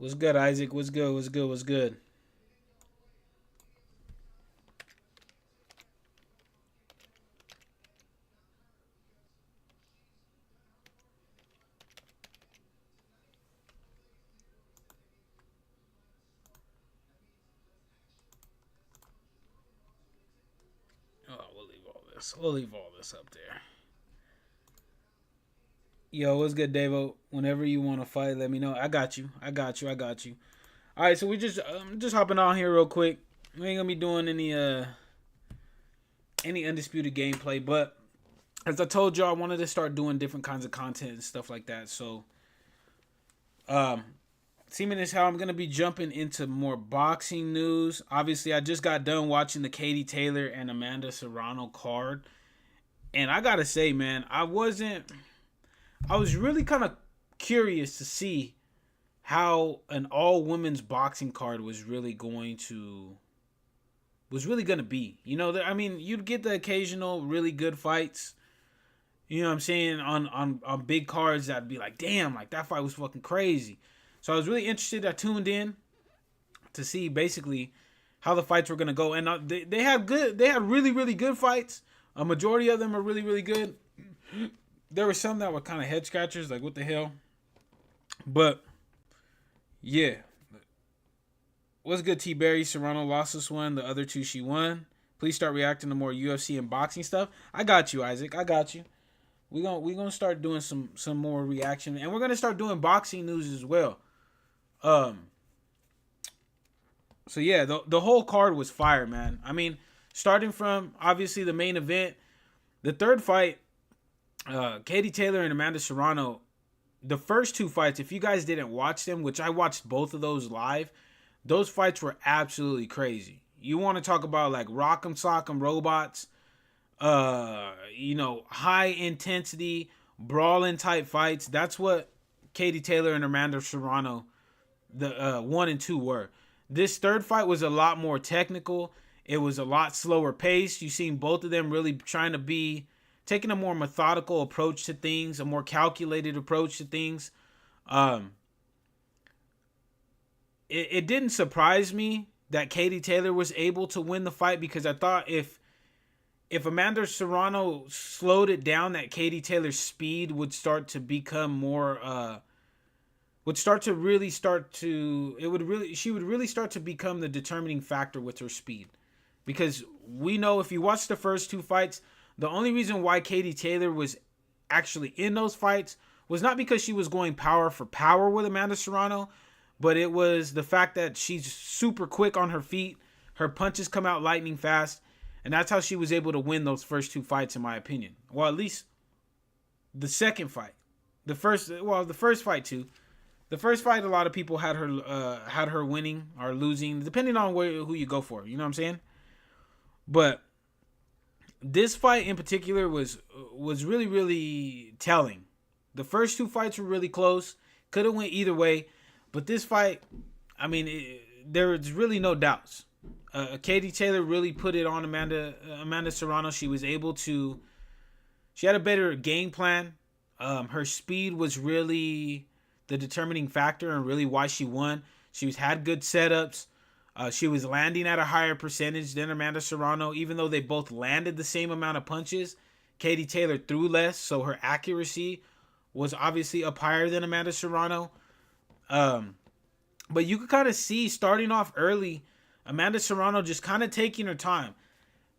What's good, Isaac? What's good? What's good? What's good? Oh, we'll leave all this. We'll leave all this up there. Yo, what's good, Davo? Whenever you want to fight, let me know. I got you. I got you. I got you. All right, so we just hopping on here real quick. We ain't gonna be doing any undisputed gameplay, but as I told y'all, I wanted to start doing different kinds of content and stuff like that. So, um, seeming as how I'm gonna be jumping into more boxing news. Obviously, I just got done watching the Katie Taylor and Amanda Serrano card, and I gotta say, man, I was really kind of curious to see how an all women's boxing card was really going to be. You know, I mean, you'd get the occasional really good fights. You know what I'm saying, on big cards that'd be like, damn, like that fight was fucking crazy. So I was really interested. I tuned in to see basically how the fights were going to go, and they had really good fights. A majority of them are really good. There were some that were kind of head scratchers, like what the hell. But yeah, what's good, T Berry? Serrano lost this one. The other two she won. Please start reacting to more UFC and boxing stuff. I got you, Isaac. I got you. We gonna start doing some more reaction, and we're gonna start doing boxing news as well. Um. So yeah, the whole card was fire, man. I mean, starting from obviously the main event, the third fight, Katie Taylor and Amanda Serrano. The first two fights, if you guys didn't watch them, which I watched both of those live, those fights were absolutely crazy. You want to talk about like rock'em sock'em robots, high intensity, brawling type fights. That's what Katie Taylor and Amanda Serrano, the 1 and 2 were. This third fight was a lot more technical. It was a lot slower paced. You seen both of them really trying to be taking a more methodical approach to things, a more calculated approach to things. Um, it didn't surprise me that Katie Taylor was able to win the fight, because I thought if Amanda Serrano slowed it down, that Katie Taylor's speed would start to become more she would really start to become the determining factor with her speed. Because we know, if you watch the first two fights, the only reason why Katie Taylor was actually in those fights was not because she was going power for power with Amanda Serrano, but it was the fact that she's super quick on her feet. Her punches come out lightning fast, and that's how she was able to win those first two fights, in my opinion. Well, at least the second fight. The first fight too. The first fight, a lot of people had her winning or losing, depending on who you go for. You know what I'm saying? But this fight in particular was really telling. The first two fights were really close. Could have went either way. But this fight, I mean, there's really no doubts. Katie Taylor really put it on Amanda Serrano. She had a better game plan. Her speed was really the determining factor and really why she won. She had good setups. She was landing at a higher percentage than Amanda Serrano. Even though they both landed the same amount of punches, Katie Taylor threw less, so her accuracy was obviously up higher than Amanda Serrano. But you could kind of see, starting off early, Amanda Serrano just kind of taking her time.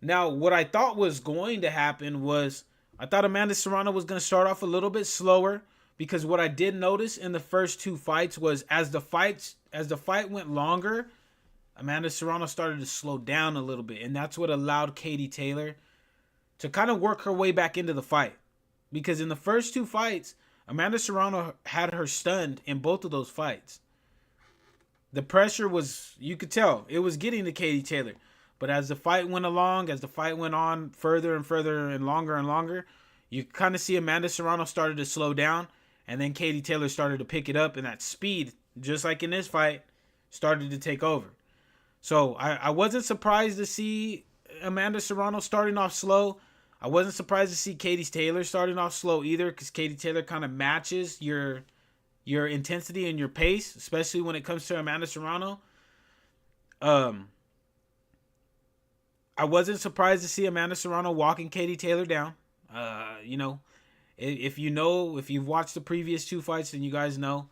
Now, what I thought was going to happen was, I thought Amanda Serrano was going to start off a little bit slower, because what I did notice in the first two fights was, as the fight went longer, Amanda Serrano started to slow down a little bit, and that's what allowed Katie Taylor to kind of work her way back into the fight. Because in the first two fights, Amanda Serrano had her stunned in both of those fights. The pressure was, you could tell, it was getting to Katie Taylor. But as the fight went along, as the fight went on further and further and longer, you kind of see Amanda Serrano started to slow down, and then Katie Taylor started to pick it up, and that speed, just like in this fight, started to take over. So I wasn't surprised to see Amanda Serrano starting off slow. I wasn't surprised to see Katie Taylor starting off slow either, because Katie Taylor kind of matches your your intensity and your pace, especially when it comes to Amanda Serrano. Um, I wasn't surprised to see Amanda Serrano walking Katie Taylor down. You know, if you've watched the previous two fights, then you guys know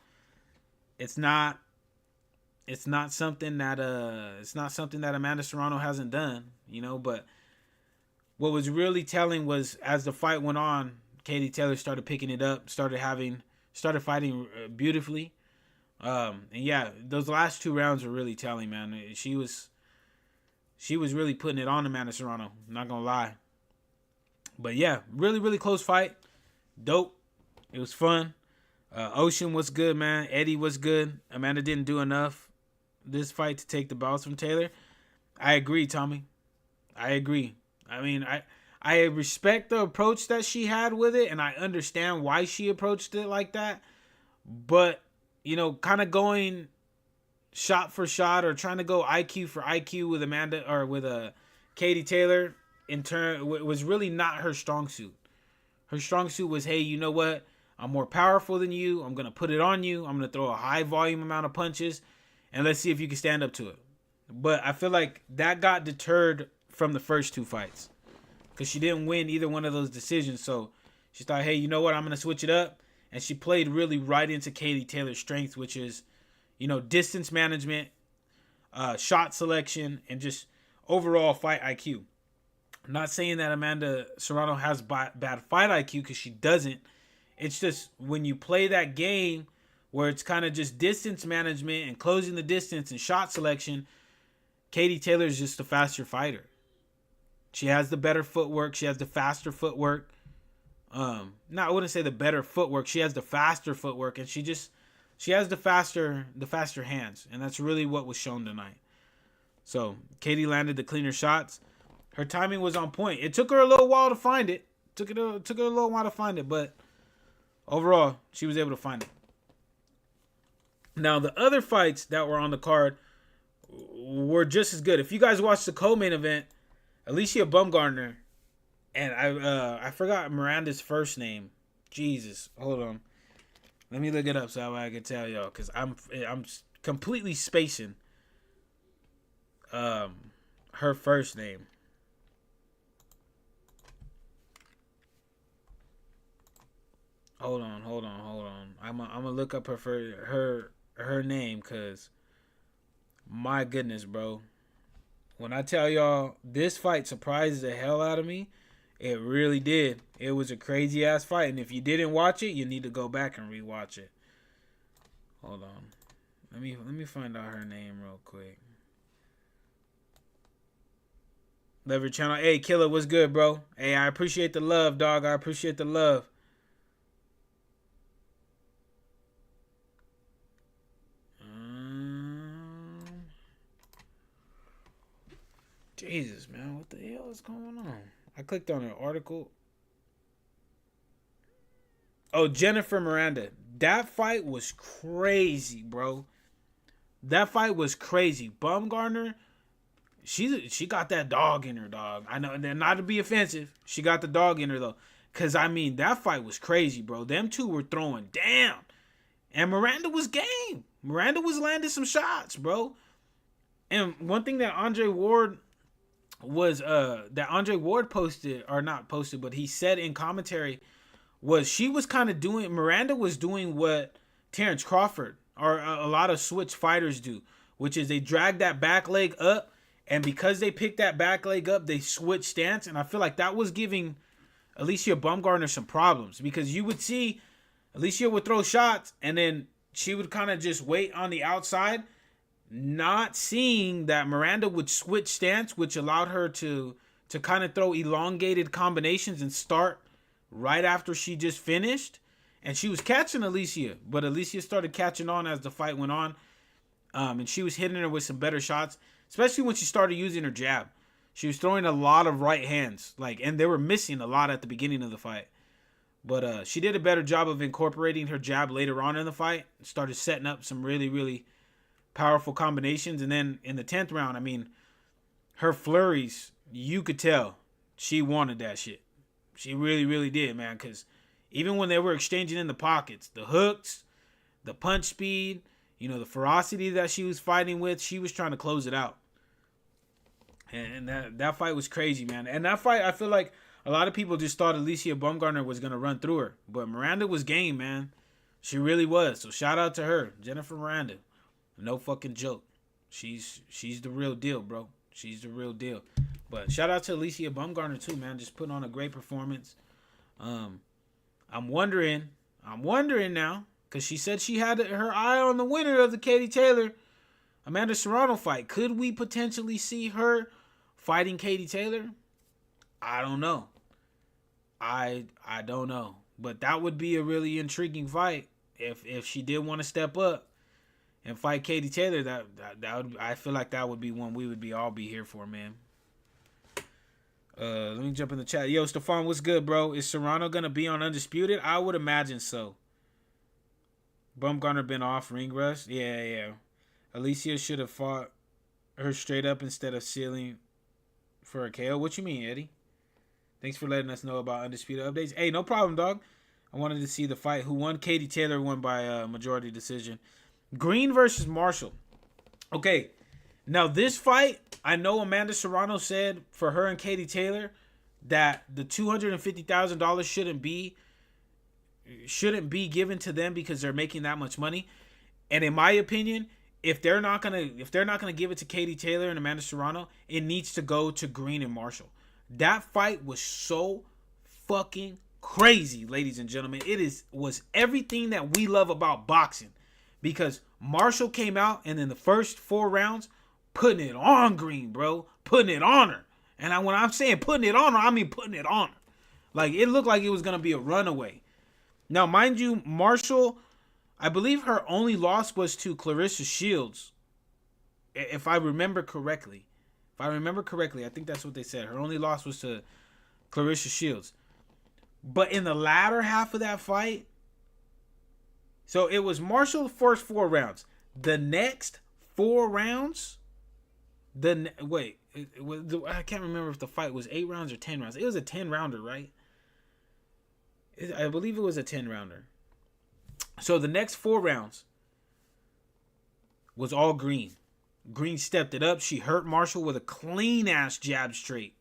it's not something that Amanda Serrano hasn't done, you know. But what was really telling was as the fight went on, Katie Taylor started picking it up, started fighting beautifully. And yeah, those last two rounds were really telling, man. She was really putting it on Amanda Serrano, I'm not gonna lie. But yeah, really, really close fight. Dope. It was fun. Ocean was good, man. Eddie was good. Amanda didn't do enough this fight to take the belts from Taylor. I agree, Tommy. I agree. I mean, I respect the approach that she had with it, and I understand why she approached it like that. But, you know, kind of going shot for shot or trying to go IQ for IQ with Amanda or with Katie Taylor in turn was really not her strong suit. Her strong suit was, hey, you know what? I'm more powerful than you. I'm going to put it on you. I'm going to throw a high volume amount of punches, and let's see if you can stand up to it. But I feel like that got deterred from the first two fights because she didn't win either one of those decisions. So she thought, hey, you know what? I'm going to switch it up. And she played really right into Katie Taylor's strength, which is, you know, distance management, shot selection, and just overall fight IQ. I'm not saying that Amanda Serrano has bad fight IQ because she doesn't. It's just when you play that game where it's kind of just distance management and closing the distance and shot selection, Katie Taylor is just a faster fighter. She has the better footwork. She has the faster footwork. No, I wouldn't say the better footwork. She has the faster footwork, and she has the faster hands, and that's really what was shown tonight. So Katie landed the cleaner shots. Her timing was on point. It took her a little while to find it. Took her a little while to find it, but overall, she was able to find it. Now, the other fights that were on the card were just as good. If you guys watched the co-main event, Alicia Bumgardner, and I forgot Miranda's first name. Jesus, hold on. Let me look it up so I can tell y'all, because I'm completely spacing her first name. Hold on. I'm gonna look up her name, cause my goodness, bro. When I tell y'all this fight surprised the hell out of me, it really did. It was a crazy ass fight, and if you didn't watch it, you need to go back and rewatch it. Hold on. Let me find out her name real quick. Lever channel. Hey, Killer, what's good, bro? Hey, I appreciate the love, dog. I appreciate the love. Jesus, man, what the hell is going on? I clicked on an article. Oh, Jennifer Miranda. That fight was crazy, bro. That fight was crazy. Bumgardner, she got that dog in her, dog. I know, and not to be offensive, she got the dog in her, though. Because, I mean, that fight was crazy, bro. Them two were throwing down. And Miranda was game. Miranda was landing some shots, bro. And one thing that Andre Ward posted, or not posted, but he said in commentary, was she was kind of doing, Miranda was doing what Terrence Crawford or a lot of switch fighters do, which is they drag that back leg up, and because they pick that back leg up, they switch stance, and I feel like that was giving Alicia Bumgardner some problems, because you would see Alicia would throw shots, and then she would kind of just wait on the outside, not seeing that Miranda would switch stance, which allowed her to kind of throw elongated combinations and start right after she just finished. And she was catching Alicia, but Alicia started catching on as the fight went on. And she was hitting her with some better shots, especially when she started using her jab. She was throwing a lot of right hands, and they were missing a lot at the beginning of the fight. But she did a better job of incorporating her jab later on in the fight. Started setting up some really, really powerful combinations. And then in the 10th round, I mean, her flurries, you could tell she wanted that shit. She really, really did, man. Because even when they were exchanging in the pockets, the hooks, the punch speed, the ferocity that she was fighting with. She was trying to close it out. And that fight was crazy, man. And that fight, I feel like a lot of people just thought Alicia Bumgardner was going to run through her. But Miranda was game, man. She really was. So shout out to her, Jennifer Miranda. No fucking joke. She's the real deal, bro. She's the real deal. But shout out to Alicia Bumgardner too, man. Just putting on a great performance. I'm wondering now, because she said she had her eye on the winner of the Katie Taylor Amanda Serrano fight. Could we potentially see her fighting Katie Taylor? I don't know. I don't know. But that would be a really intriguing fight if she did want to step up and fight Katie Taylor. That would, I feel like that would be one we would all be here for, man. Let me jump in the chat. Yo, Stefan, what's good, bro? Is Serrano gonna be on Undisputed? I would imagine so. Bumgardner been off ring rust. Yeah. Alicia should have fought her straight up instead of sealing for a KO. What you mean, Eddie? Thanks for letting us know about Undisputed updates. Hey, no problem, dog. I wanted to see the fight. Who won? Katie Taylor won by majority decision. Green versus Marshall. Okay, now this fight, I know Amanda Serrano said for her and Katie Taylor that the $250,000 shouldn't be given to them because they're making that much money. And in my opinion, if they're not gonna give it to Katie Taylor and Amanda Serrano, it needs to go to Green and Marshall. That fight was so fucking crazy, ladies and gentlemen. Was everything that we love about boxing, because Marshall came out and in the first 4 rounds putting it on Green, bro, putting it on her. And when I'm saying putting it on her, I mean putting it on her. Like, it looked like it was gonna be a runaway. Now, mind you, Marshall, I believe her only loss was to Clarissa Shields, if I remember correctly. I think that's what they said. Her only loss was to Clarissa Shields. But in the latter half of that fight, so it was Marshall the first 4 rounds. The next 4 rounds, I can't remember if the fight was 8 rounds or 10 rounds. It was a 10-rounder, right? I believe it was a 10-rounder. So the next 4 rounds was all Green. Green stepped it up. She hurt Marshall with a clean-ass jab straight.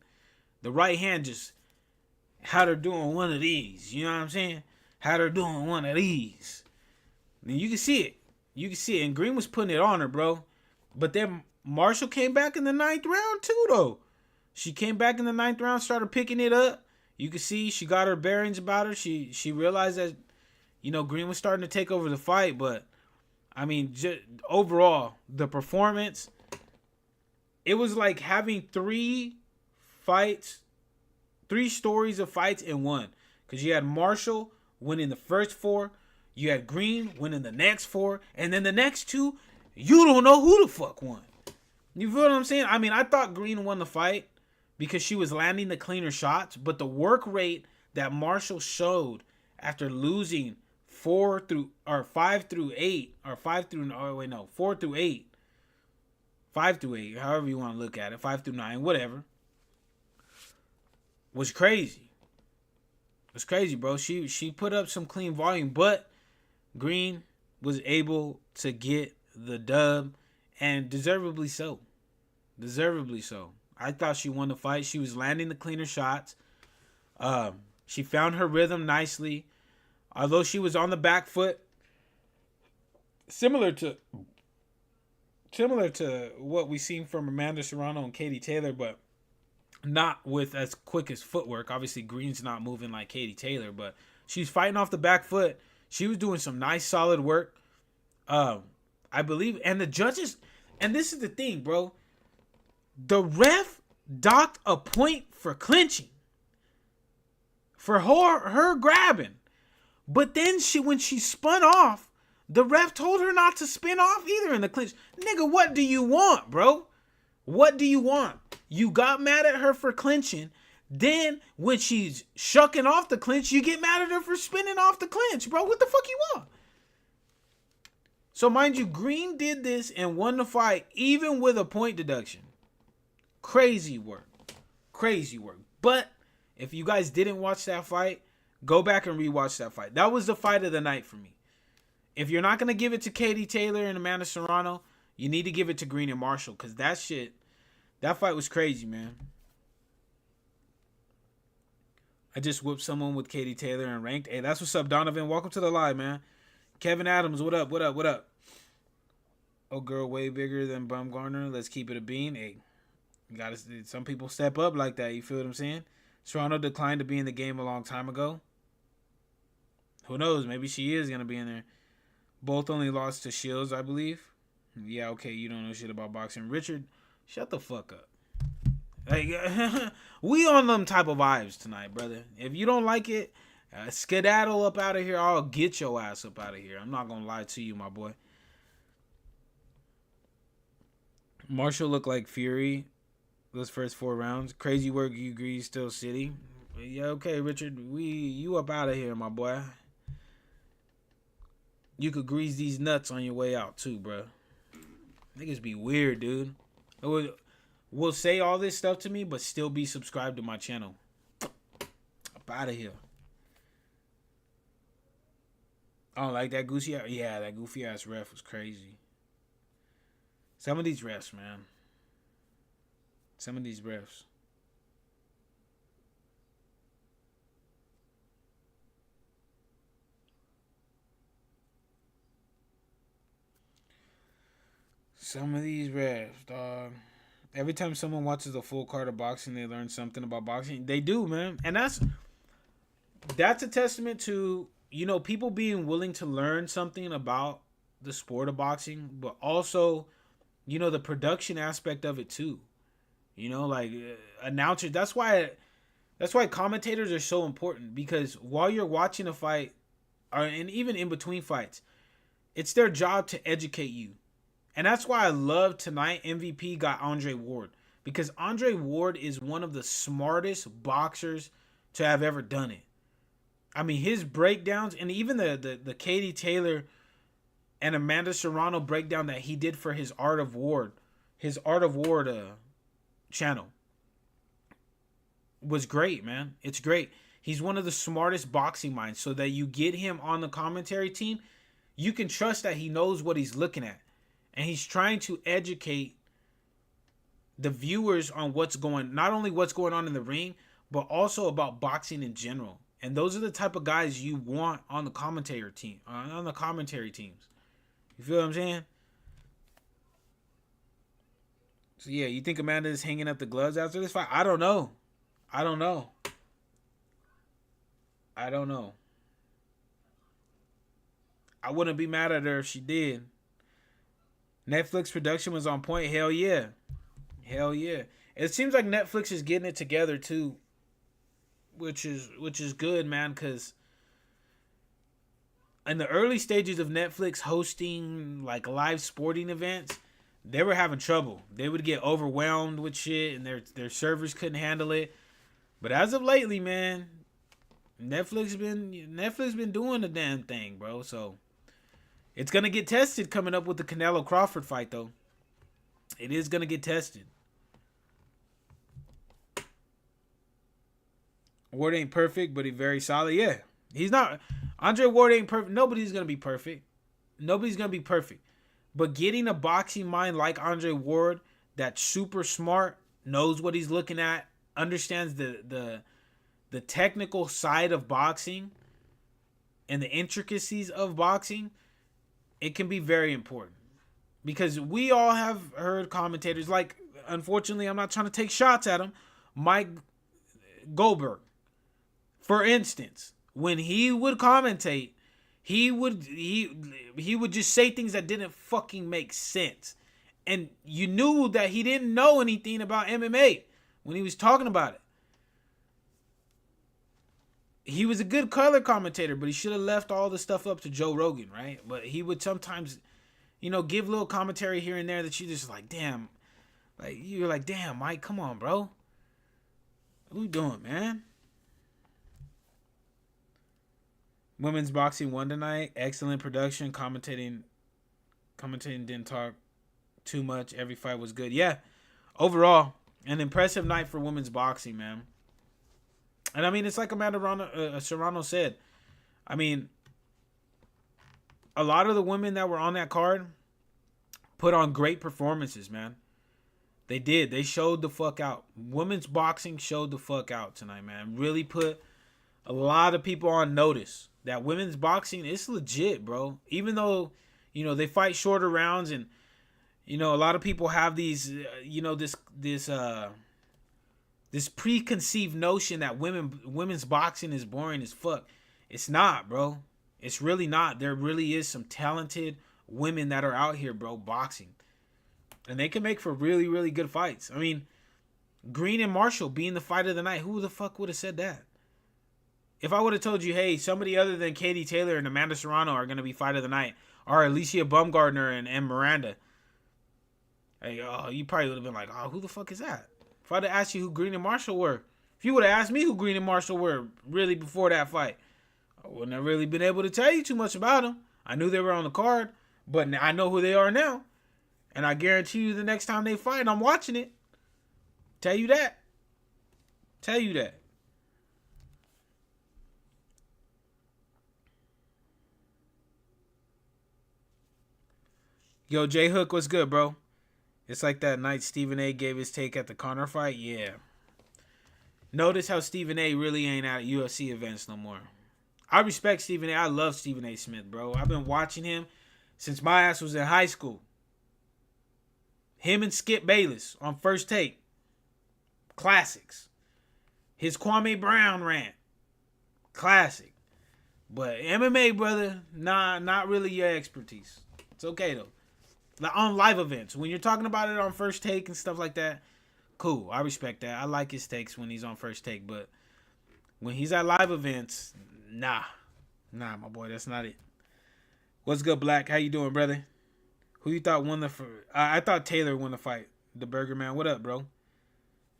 The right hand just had her doing one of these. You know what I'm saying? Had her doing one of these. And you can see it. And Green was putting it on her, bro. But then Marshall came back in the 9th round too, though. She came back in the 9th round, started picking it up. You can see she got her bearings about her. She realized that, Green was starting to take over the fight. But, I mean, overall, the performance, it was like having 3 stories of fights in one. Because you had Marshall winning the first 4. You had Green winning the next 4. And then the next 2, you don't know who the fuck won. You feel what I'm saying? I mean, I thought Green won the fight because she was landing the cleaner shots. But the work rate that Marshall showed after losing 4 through 8, however you want to look at it, 5 through 9, whatever, was crazy. It was crazy, bro. She put up some clean volume, but Green was able to get the dub, and deservedly so. I thought she won the fight. She was landing the cleaner shots. She found her rhythm nicely. Although she was on the back foot, similar to what we seen from Amanda Serrano and Katie Taylor, but not with as quick as footwork. Obviously, Green's not moving like Katie Taylor, but she's fighting off the back foot. She was doing some nice, solid work. I believe, and the judges, and this is the thing, bro. The ref docked a point for clinching, for her grabbing. But then when she spun off, the ref told her not to spin off either in the clinch. Nigga, what do you want, bro? What do you want? You got mad at her for clinching. Then when she's shucking off the clinch, you get mad at her for spinning off the clinch, bro. What the fuck you want? So mind you, Green did this and won the fight even with a point deduction. Crazy work. But if you guys didn't watch that fight, go back and rewatch that fight. That was the fight of the night for me. If you're not gonna give it to Katie Taylor and Amanda Serrano, you need to give it to Green and Marshall, because that fight was crazy, man. I just whooped someone with Katie Taylor and ranked. Hey, that's what's up, Donovan. Welcome to the live, man. Kevin Adams, what up? What up? What up? Oh, girl, way bigger than Bumgardner. Let's keep it a bean. Hey, you gotta. Some people step up like that. You feel what I'm saying? Serrano declined to be in the game a long time ago. Who knows? Maybe she is gonna be in there. Both only lost to Shields, I believe. Yeah, okay, you don't know shit about boxing. Richard, shut the fuck up. Like, we on them type of vibes tonight, brother. If you don't like it, skedaddle up out of here. I'll get your ass up out of here. I'm not gonna lie to you, my boy. Marshall looked like Fury those first 4 rounds. Crazy work, you agree, still City. Yeah, okay, Richard. You up out of here, my boy. You could grease these nuts on your way out too, bro. Niggas be weird, dude. Will say all this stuff to me, but still be subscribed to my channel. Up out of here. I don't like that goofy ass. Yeah, that goofy ass ref was crazy. Some of these refs, man. Some of these refs. Some of these refs, dog. Every time someone watches a full card of boxing, they learn something about boxing. They do, man. And that's a testament to, people being willing to learn something about the sport of boxing, but also, the production aspect of it too. Like announcers. That's why commentators are so important, because while you're watching a fight, and even in between fights, it's their job to educate you. And that's why I love tonight MVP got Andre Ward. Because Andre Ward is one of the smartest boxers to have ever done it. I mean, his breakdowns, and even the Katie Taylor and Amanda Serrano breakdown that he did for his Art of Ward channel was great, man. It's great. He's one of the smartest boxing minds, so that you get him on the commentary team, you can trust that he knows what he's looking at. And he's trying to educate the viewers on not only what's going on in the ring, but also about boxing in general. And those are the type of guys you want on the commentary teams. You feel what I'm saying? So yeah, you think Amanda is hanging up the gloves after this fight? I don't know. I wouldn't be mad at her if she did. Netflix production was on point. Hell yeah. It seems like Netflix is getting it together too, which is good, man, because in the early stages of Netflix hosting like live sporting events, they were having trouble. They would get overwhelmed with shit, and their servers couldn't handle it. But as of lately, man, Netflix been doing the damn thing, bro. So it's going to get tested coming up with the Canelo Crawford fight, though. It is going to get tested. Ward ain't perfect, but he's very solid. Yeah, he's not. Andre Ward ain't perfect. Nobody's going to be perfect. But getting a boxing mind like Andre Ward that's super smart, knows what he's looking at, understands the technical side of boxing and the intricacies of boxing, it can be very important. Because we all have heard commentators like, unfortunately, I'm not trying to take shots at him, Mike Goldberg. For instance, when he would commentate, he would just say things that didn't fucking make sense. And you knew that he didn't know anything about MMA when he was talking about it. He was a good color commentator, but he should have left all the stuff up to Joe Rogan, right? But he would sometimes, give little commentary here and there that you just like, damn. Like, you're like, damn, Mike, come on, bro. What you doing, man? Women's boxing won tonight. Excellent production. Commentating didn't talk too much. Every fight was good. Yeah. Overall, an impressive night for women's boxing, man. And I mean, it's like Amanda Serrano said. I mean, a lot of the women that were on that card put on great performances, man. They did. They showed the fuck out. Women's boxing showed the fuck out tonight, man. Really put a lot of people on notice that women's boxing is legit, bro. Even though, they fight shorter rounds and, a lot of people have these, this preconceived notion that women's boxing is boring as fuck. It's not, bro. It's really not. There really is some talented women that are out here, bro, boxing. And they can make for really, really good fights. I mean, Green and Marshall being the fight of the night. Who the fuck would have said that? If I would have told you, hey, somebody other than Katie Taylor and Amanda Serrano are going to be fight of the night, or Alicia Bumgardner and Miranda, hey, you probably would have been like, oh, who the fuck is that? If I'd have asked you who Green and Marshall were, if you would have asked me who Green and Marshall were really before that fight, I wouldn't have really been able to tell you too much about them. I knew they were on the card, but I know who they are now. And I guarantee you the next time they fight, I'm watching it. Tell you that. Yo, J Hook, what's good, bro? It's like that night Stephen A gave his take at the Conor fight. Yeah. Notice how Stephen A really ain't at UFC events no more. I respect Stephen A. I love Stephen A. Smith, bro. I've been watching him since my ass was in high school. Him and Skip Bayless on First Take. Classics. His Kwame Brown rant. Classic. But MMA, brother, not really your expertise. It's okay, though. Like on live events. When you're talking about it on First Take and stuff like that, cool. I respect that. I like his takes when he's on First Take. But when he's at live events, nah, my boy, that's not it. What's good, Black? How you doing, brother? Who you thought won the? I thought Taylor won the fight. The Burger Man. What up, bro?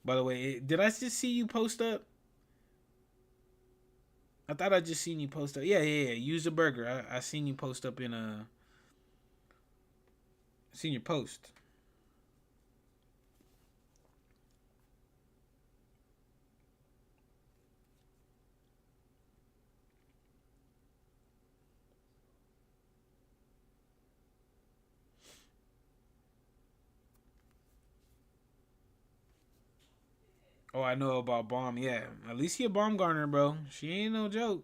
By the way, did I just see you post up? I thought I just seen you post up. Yeah. Use the burger. I seen you post up in a. Seen your post. Oh, I know about Bomb. Yeah, Alicia Baumgartner, bro. She ain't no joke.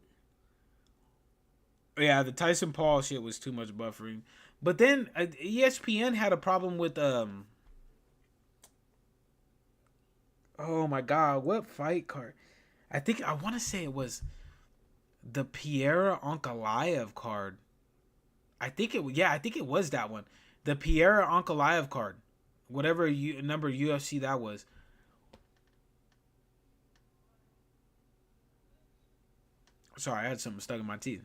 Yeah, the Tyson Paul shit was too much buffering. But then ESPN had a problem with oh my god, what fight card? I want to say it was the Piera Ankalaev card. I think it was that one. The Piera Ankalaev card. Whatever number UFC that was. Sorry, I had something stuck in my teeth.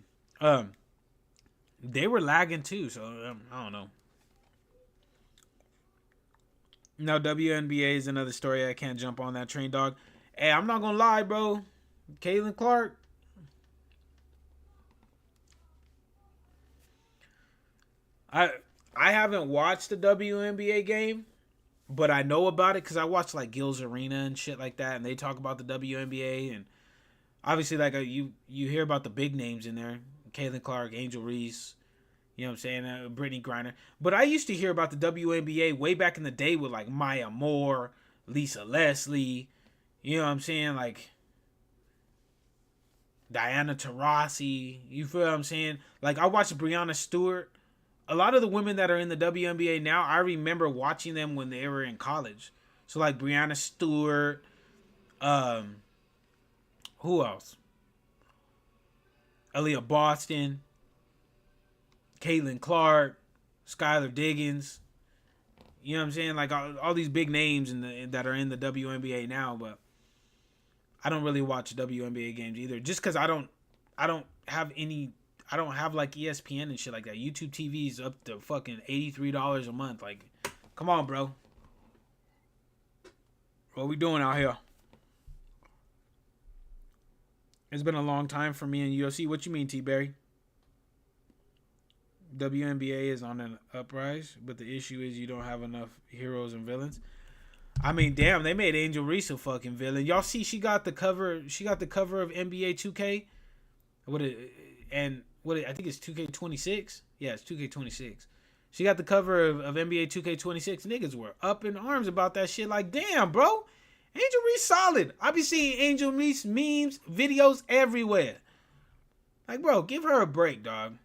They were lagging too, so I don't know. Now WNBA is another story. I can't jump on that train, dog. Hey, I'm not gonna lie, bro. Caitlin Clark. I haven't watched the WNBA game, but I know about it because I watch like Gil's Arena and shit like that, and they talk about the WNBA, and obviously like you hear about the big names in there. Caitlin Clark, Angel Reese, you know what I'm saying, Brittany Griner. But I used to hear about the WNBA way back in the day with like Maya Moore, Lisa Leslie, you know what I'm saying, like Diana Taurasi. You feel what I'm saying? Like I watched Breanna Stewart. A lot of the women that are in the WNBA now, I remember watching them when they were in college. So like Breanna Stewart, who else? Aaliyah Boston, Caitlin Clark, Skylar Diggins. You know what I'm saying? Like all these big names that are in the WNBA now, but I don't really watch WNBA games either. Just because I don't have like ESPN and shit like that. YouTube TV is up to fucking $83 a month. Like, come on, bro. What we doing out here? It's been a long time for me in UFC. What you mean, T-Berry? WNBA is on an uprise, but the issue is you don't have enough heroes and villains. I mean, damn, they made Angel Reese a fucking villain. Y'all see she got the cover of NBA 2K? And I think it's 2K26. Yeah, it's 2K26. She got the cover of NBA 2K26. Niggas were up in arms about that shit. Like, damn, bro. Angel Reese solid. I be seeing Angel Reese memes, videos everywhere. Like, bro, give her a break, dog.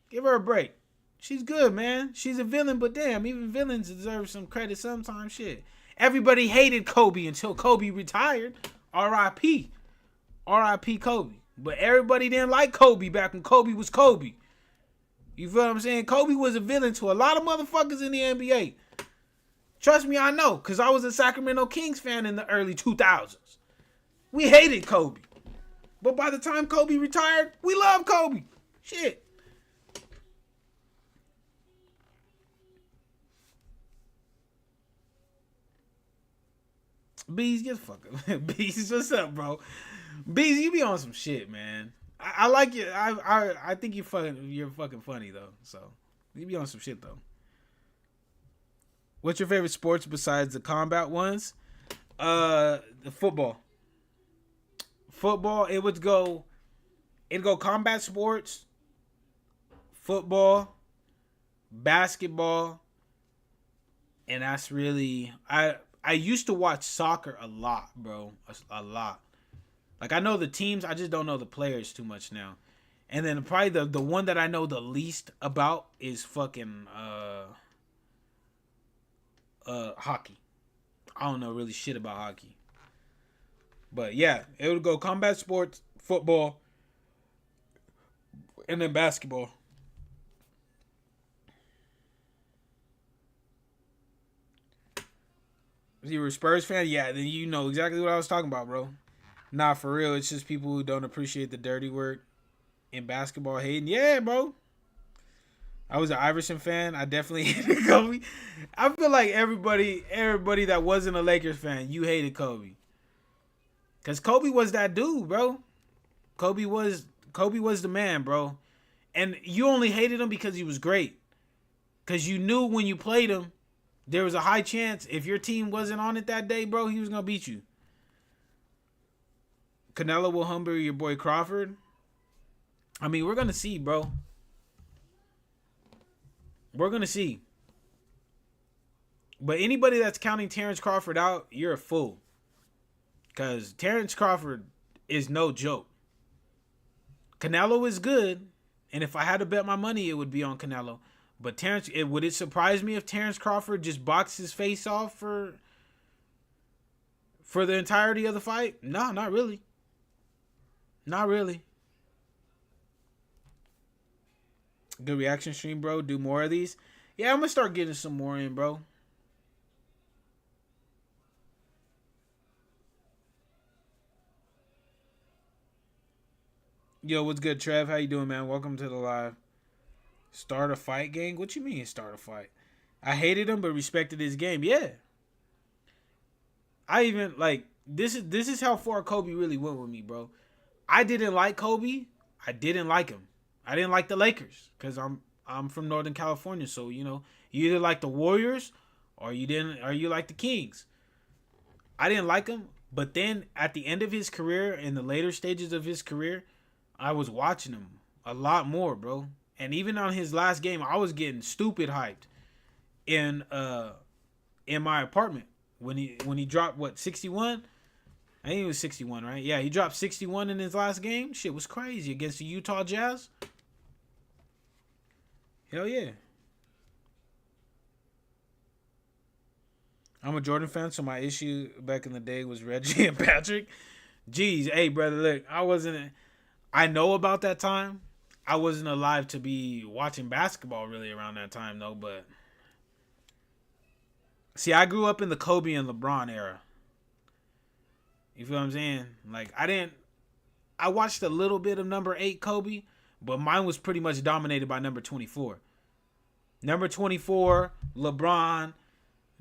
Give her a break. She's good, man. She's a villain, but damn, even villains deserve some credit sometimes. Shit. Everybody hated Kobe until Kobe retired. R.I.P. R.I.P. Kobe. But everybody didn't like Kobe back when Kobe was Kobe. You feel what I'm saying? Kobe was a villain to a lot of motherfuckers in the NBA. Trust me, I know, because I was a Sacramento Kings fan in the early 2000s. We hated Kobe. But by the time Kobe retired, we loved Kobe. Shit. Bees, get fucking Bees, what's up, bro? Bees, you be on some shit, man. I like you. I think you're fucking funny though. So you be on some shit though. What's your favorite sports besides the combat ones? The football. Football. It'd go combat sports, football, basketball, and that's really I used to watch soccer a lot, bro. A lot. Like, I know the teams, I just don't know the players too much now. And then probably the one that I know the least about is fucking hockey. I don't know really shit about hockey. But yeah, it would go combat sports, football, and then basketball. If you were a Spurs fan, yeah, then you know exactly what I was talking about, bro. Nah, for real, it's just people who don't appreciate the dirty work in basketball hating. Yeah, bro. I was an Iverson fan. I definitely hated Kobe. I feel like everybody that wasn't a Lakers fan, you hated Kobe. Cause Kobe was that dude, bro. Kobe was the man, bro. And you only hated him because he was great. Cause you knew when you played him, there was a high chance if your team wasn't on it that day, bro, he was gonna beat you. Canelo will humble your boy Crawford. I mean, we're gonna see, bro. We're gonna see. But anybody that's counting Terrence Crawford out, you're a fool. Because Terrence Crawford is no joke. Canelo is good. And if I had to bet my money, it would be on Canelo. But would it surprise me if Terrence Crawford just boxed his face off for the entirety of the fight? No, not really. Not really. Good reaction stream, bro. Do more of these. Yeah, I'm going to start getting some more in, bro. Yo, what's good, Trev? How you doing, man? Welcome to the live. Start a fight, gang? What you mean start a fight? I hated him but respected his game. Yeah. I even like this is how far Kobe really went with me, bro. I didn't like Kobe. I didn't like him. I didn't like the Lakers cuz I'm from Northern California, so you know, you either like the Warriors or you like the Kings. I didn't like him, but then at the end of his career, in the later stages of his career, I was watching him a lot more, bro. And even on his last game, I was getting stupid hyped in my apartment when he dropped what 61. I think it was 61, right? Yeah, he dropped 61 in his last game. Shit was crazy against the Utah Jazz. Hell yeah. I'm a Jordan fan, so my issue back in the day was Reggie and Patrick. Jeez, hey brother, look, I know about that time. I wasn't alive to be watching basketball really around that time though, but see, I grew up in the Kobe and LeBron era. You feel what I'm saying? Like I watched a little bit of number 8 Kobe, but mine was pretty much dominated by number 24. Number 24, LeBron,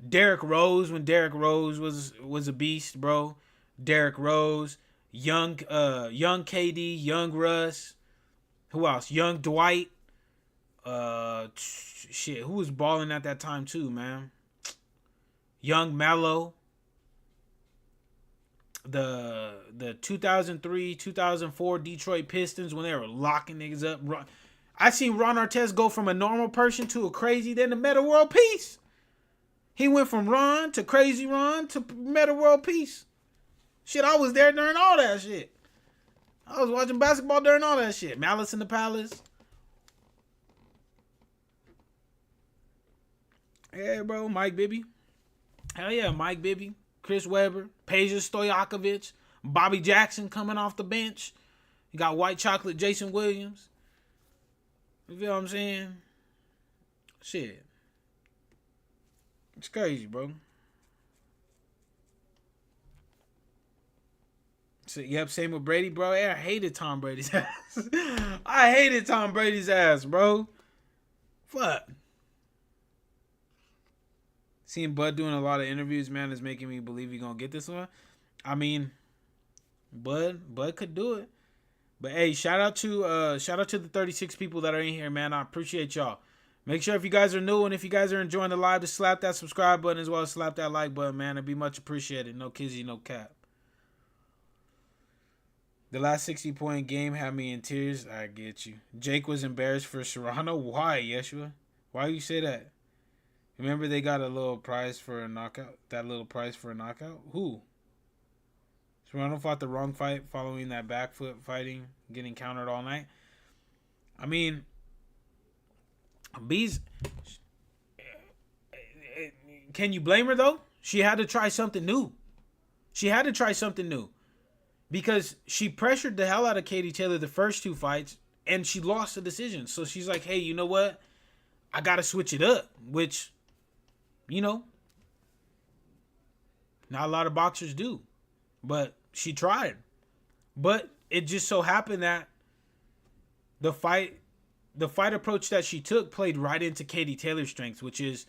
Derrick Rose when Derrick Rose was a beast, bro. Derrick Rose, young KD, young Russ. Who else? Young Dwight. Shit, who was balling at that time too, man? Young Melo. the 2003 2004 Detroit Pistons when they were locking niggas up. I seen Ron Artest go from a normal person to a crazy, then to Meta World Peace. He went from Ron to Crazy Ron to Meta World Peace. Shit, I was there during all that shit. I was watching basketball during all that shit. Malice in the Palace. Yeah, bro. Mike Bibby. Hell yeah, Mike Bibby. Chris Webber. Peja Stojakovic. Bobby Jackson coming off the bench. You got White Chocolate Jason Williams. You feel what I'm saying? Shit. It's crazy, bro. So, yep, same with Brady, bro. Yeah, I hated Tom Brady's ass. I hated Tom Brady's ass, bro. Fuck. Seeing Bud doing a lot of interviews, man, is making me believe he's gonna get this one. I mean, Bud could do it. But hey, shout out to the 36 people that are in here, man. I appreciate y'all. Make sure if you guys are new and if you guys are enjoying the live to slap that subscribe button as well as slap that like button, man. It'd be much appreciated. No kizzy, no cap. The last 60-point game had me in tears. I get you. Jake was embarrassed for Serrano. Why, Yeshua? Why you say that? Remember they got a little prize for a knockout? That little prize for a knockout? Who? Serrano fought the wrong fight following that back foot fighting, getting countered all night. I mean, Bees, can you blame her though? She had to try something new. Because she pressured the hell out of Katie Taylor the first two fights and she lost the decision. So she's like, hey, you know what? I got to switch it up, which, you know, not a lot of boxers do. But she tried. But it just so happened that the fight approach that she took played right into Katie Taylor's strengths, which is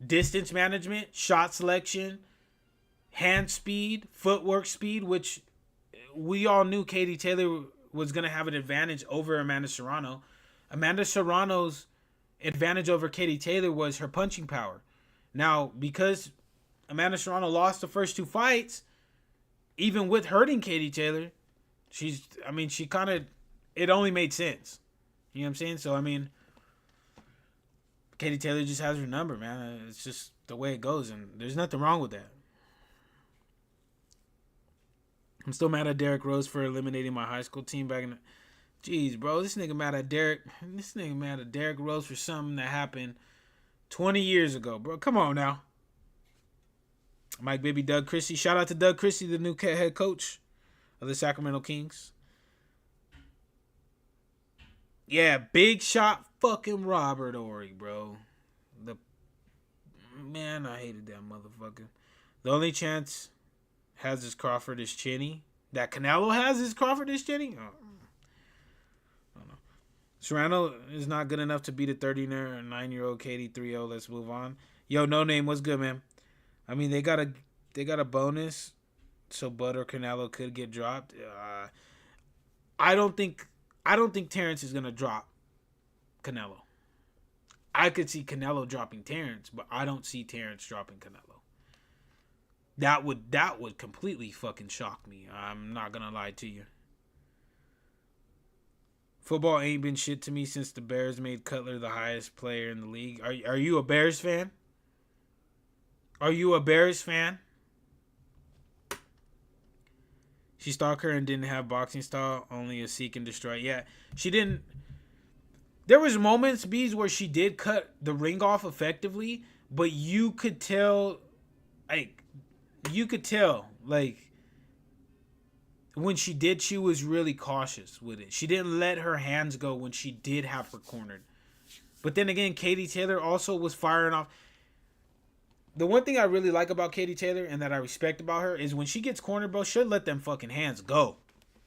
distance management, shot selection, hand speed, footwork speed, which we all knew Katie Taylor was going to have an advantage over Amanda Serrano. Amanda Serrano's advantage over Katie Taylor was her punching power. Now, because Amanda Serrano lost the first two fights, even with hurting Katie Taylor, it only made sense. You know what I'm saying? So, I mean, Katie Taylor just has her number, man. It's just the way it goes, and there's nothing wrong with that. I'm still mad at Derrick Rose for eliminating my high school team back in the... Jeez, bro, this nigga mad at Derrick Rose for something that happened 20 years ago, bro. Come on now. Mike Bibby, Doug Christie. Shout out to Doug Christie, the new head coach of the Sacramento Kings. Yeah, big shot fucking Robert Horry, bro. Man, I hated that motherfucker. The only chance has his Crawford is Chinny. That Canelo has his Crawford is Chinny? Oh. I don't know. Serrano is not good enough to beat a 39-year-old Katie 3-0. Let's move on. Yo, No Name, what's good, man? I mean, they got a bonus, so Bud or Canelo could get dropped. I don't think Terrence is gonna drop Canelo. I could see Canelo dropping Terrence, but I don't see Terrence dropping Canelo. That would completely fucking shock me. I'm not gonna lie to you. Football ain't been shit to me since the Bears made Cutler the highest player in the league. Are you a Bears fan? Are you a Bears fan? She stalked her and didn't have boxing style, only a seek and destroy. Yeah, she didn't. There was moments, Bees, where she did cut the ring off effectively, but you could tell, when she did, she was really cautious with it. She didn't let her hands go when she did have her cornered. But then again, Katie Taylor also was firing off. The one thing I really like about Katie Taylor and that I respect about her is when she gets cornered, bro, she'll let them fucking hands go.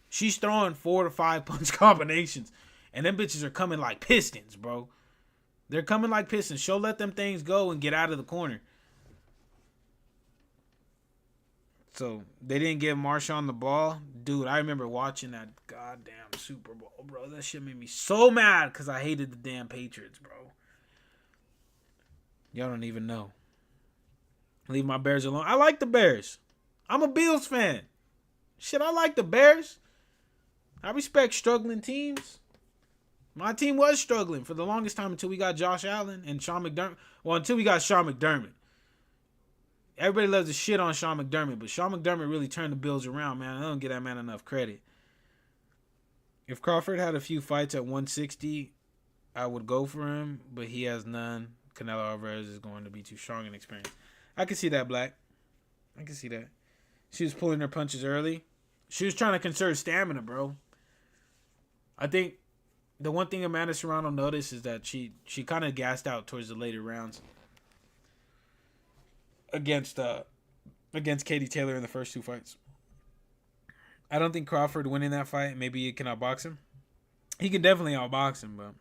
She's throwing 4 to 5 punch combinations. And them bitches are coming like pistons, bro. They're coming like pistons. She'll let them things go and get out of the corner. So, they didn't give Marshawn the ball. Dude, I remember watching that goddamn Super Bowl, bro. That shit made me so mad because I hated the damn Patriots, bro. Y'all don't even know. Leave my Bears alone. I like the Bears. I'm a Bills fan. Shit, I like the Bears. I respect struggling teams. My team was struggling for the longest time until we got Josh Allen and Sean McDermott. Well, until we got Sean McDermott. Everybody loves to shit on Sean McDermott, but Sean McDermott really turned the Bills around, man. I don't give that man enough credit. If Crawford had a few fights at 160, I would go for him, but he has none. Canelo Alvarez is going to be too strong and experienced. I can see that, Black. I can see that. She was pulling her punches early. She was trying to conserve stamina, bro. I think the one thing Amanda Serrano noticed is that she kind of gassed out towards the later rounds against Katie Taylor in the first two fights. I don't think Crawford winning that fight, maybe he can outbox him. He can definitely outbox him, but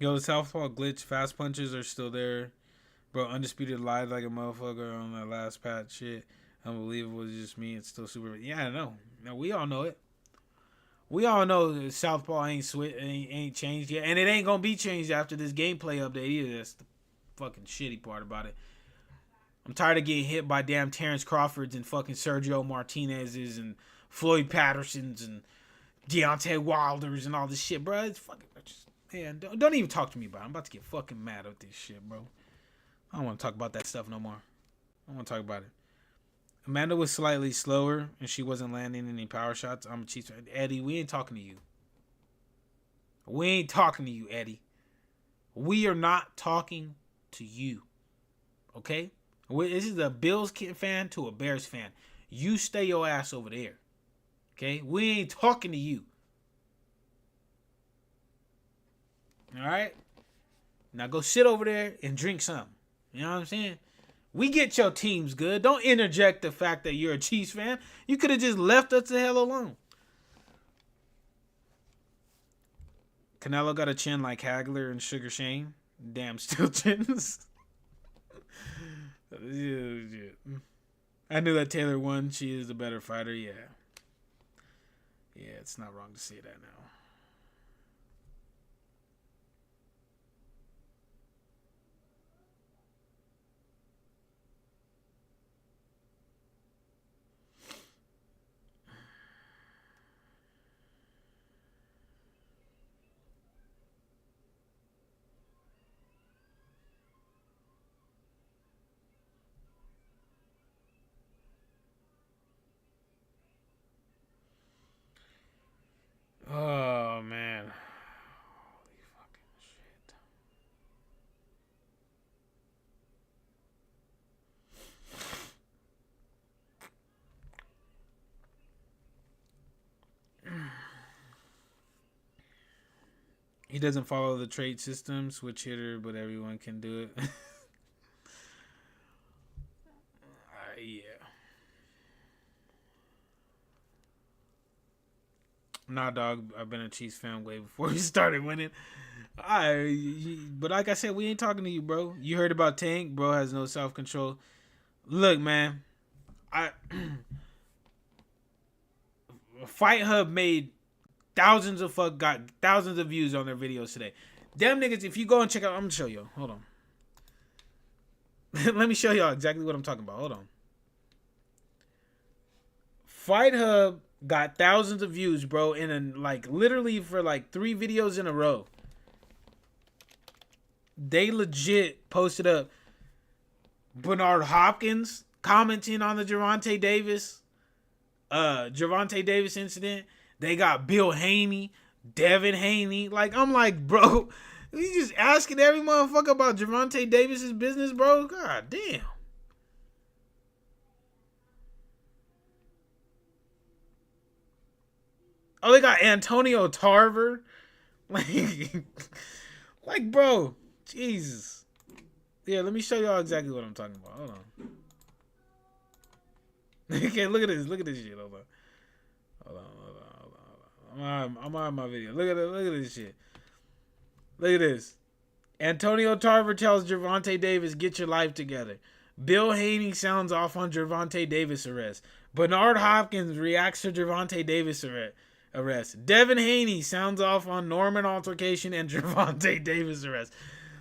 yo, the southpaw glitch, fast punches are still there. Bro, Undisputed lied like a motherfucker on that last patch shit. Unbelievable, it's just me. It's still super. Yeah, I know. Now, we all know it. We all know southpaw ain't changed yet, and it ain't gonna be changed after this gameplay update either. That's the fucking shitty part about it. I'm tired of getting hit by damn Terrence Crawfords and fucking Sergio Martinez's and Floyd Patterson's and Deontay Wilder's and all this shit, bro. It's fucking man. Don't even talk to me about it. I'm about to get fucking mad at this shit, bro. I don't want to talk about that stuff no more. I don't want to talk about it. Amanda was slightly slower and she wasn't landing any power shots. I'm a Chiefs fan. Eddie, we ain't talking to you. We ain't talking to you, Eddie. We are not talking to you. Okay? This is a Bills fan to a Bears fan. You stay your ass over there. Okay? We ain't talking to you. Alright? Now go sit over there and drink something. You know what I'm saying? We get your teams good. Don't interject the fact that you're a Chiefs fan. You could have just left us the hell alone. Canelo got a chin like Hagler and Sugar Shane. Damn, still chins. I knew that Taylor won. She is the better fighter. Yeah. Yeah, it's not wrong to say that now. Oh, man. Holy fucking shit. He doesn't follow the trade system, switch hitter, but everyone can do it. Yeah. Nah, dog. I've been a Chiefs fan way before we started winning. But like I said, we ain't talking to you, bro. You heard about Tank, bro. Has no self control. Look, man. Fight Hub got thousands of views on their videos today. Them niggas, if you go and check out, I'm gonna show you. Hold on. Let me show y'all exactly what I'm talking about. Hold on. Fight Hub got thousands of views, bro, literally for 3 videos in a row. They legit posted up Bernard Hopkins commenting on the Gervonta Davis incident. They got Bill Haney, Devin Haney. I'm like, bro, you just asking every motherfucker about Gervonta Davis's business, bro? God damn. Oh, they got Antonio Tarver. Bro, Jesus. Yeah, let me show y'all exactly what I'm talking about. Hold on. Okay, look at this. Look at this shit. Hold on. I'm on my video. Look at this shit. Look at this. Antonio Tarver tells Gervonta Davis, get your life together. Bill Haney sounds off on Gervonta Davis arrest. Bernard Hopkins reacts to Gervonta Davis arrest. Devin Haney sounds off on Norman altercation and Gervonta Davis arrest.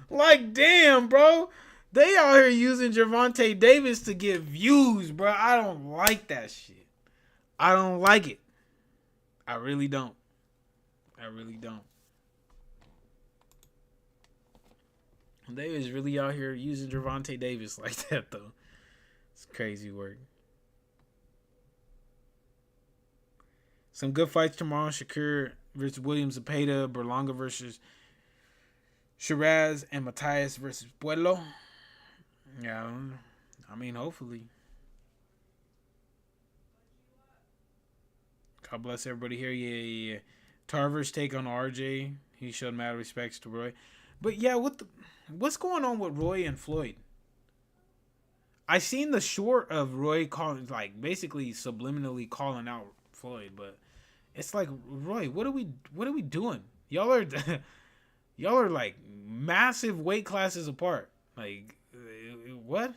Damn, bro. They out here using Gervonta Davis to get views, bro. I don't like that shit. I don't like it. I really don't. I really don't. Davis really out here using Gervonta Davis like that, though. It's crazy work. Some good fights tomorrow. Shakur versus Williams Zepeda. Berlanga versus Shiraz. And Matthias versus Pueblo. Yeah, I mean, hopefully. God bless everybody here. Yeah. Tarver's take on RJ. He showed mad respects to Roy. But yeah, what's going on with Roy and Floyd? I seen the short of Roy calling, like, basically subliminally calling out Floyd, but it's like, Roy, what are we doing? Y'all are like massive weight classes apart. Like, what?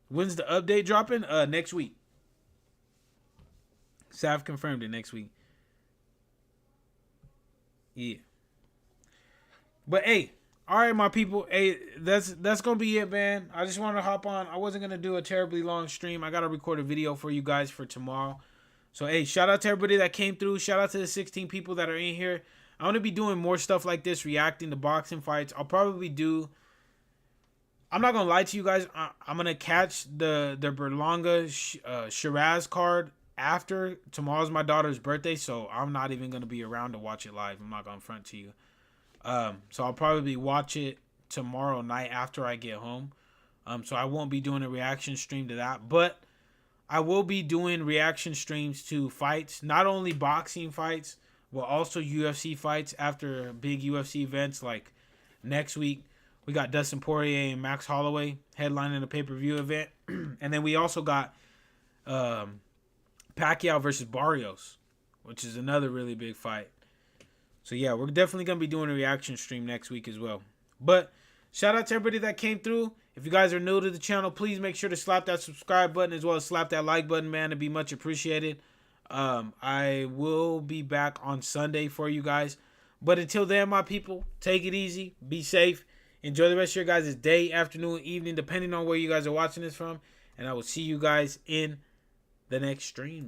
When's the update dropping? Next week. Sav confirmed it next week. Yeah. But hey, all right, my people. Hey, that's gonna be it, man. I just wanted to hop on. I wasn't gonna do a terribly long stream. I gotta record a video for you guys for tomorrow. So hey, shout out to everybody that came through. Shout out to the 16 people that are in here. I'm gonna be doing more stuff like this, reacting to boxing fights. I'll probably do. I'm not gonna lie to you guys. I'm gonna catch the Berlanga Shiraz card after tomorrow's my daughter's birthday, so I'm not even gonna be around to watch it live. I'm not gonna front to you. So I'll probably watch it tomorrow night after I get home. So I won't be doing a reaction stream to that, but I will be doing reaction streams to fights, not only boxing fights, but also UFC fights after big UFC events like next week. We got Dustin Poirier and Max Holloway headlining a pay-per-view event. And then we also got Pacquiao versus Barrios, which is another really big fight. So yeah, we're definitely going to be doing a reaction stream next week as well. But shout out to everybody that came through. If you guys are new to the channel, please make sure to slap that subscribe button as well as slap that like button, man. It'd be much appreciated. I will be back on Sunday for you guys. But until then, my people, take it easy. Be safe. Enjoy the rest of your guys' day, afternoon, evening, depending on where you guys are watching this from. And I will see you guys in the next stream.